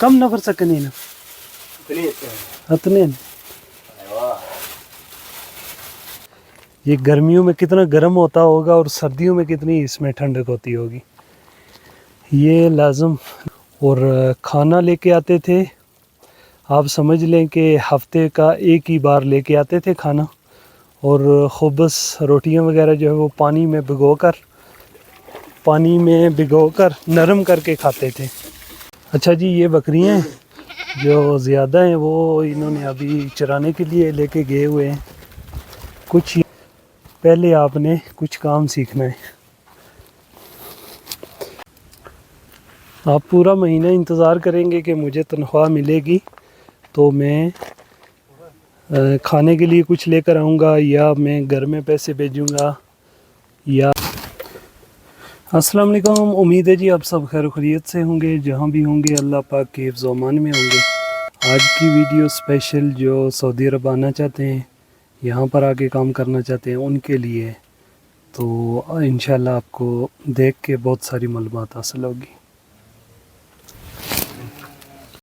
कम नफर सकने ना इतने. ये गर्मियों में कितना गर्म होता होगा और सर्दियों में कितनी इसमें ठंडक होती होगी. ये लाजम. और खाना लेके आते थे, आप समझ लें कि हफ्ते का एक ही बार लेके आते थे खाना. और खुबस रोटियां वगैरह जो है वो पानी में भिगोकर नरम करके खाते थे. अच्छा जी, ये बकरियां जो ज़्यादा हैं वो इन्होंने अभी चराने के लिए लेके गए हुए हैं. कुछ पहले आपने कुछ काम सीखना है. आप पूरा महीना इंतज़ार करेंगे कि मुझे तनख्वाह मिलेगी तो मैं खाने के लिए कुछ लेकर आऊँगा या मैं घर में पैसे भेजूँगा या. अस्सलाम वालेकुम. उम्मीद है जी आप सब खैर खैरियत से होंगे, जहाँ भी होंगे अल्लाह पाक के हिफ्ज़ व अमान में होंगे. आज की वीडियो स्पेशल जो सऊदी अरब आना चाहते हैं, यहाँ पर आके काम करना चाहते हैं, उनके लिए. तो इंशाल्लाह आपको देख के बहुत सारी मालूमात हासिल होगी.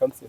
50.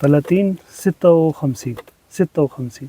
30 56. 56.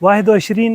21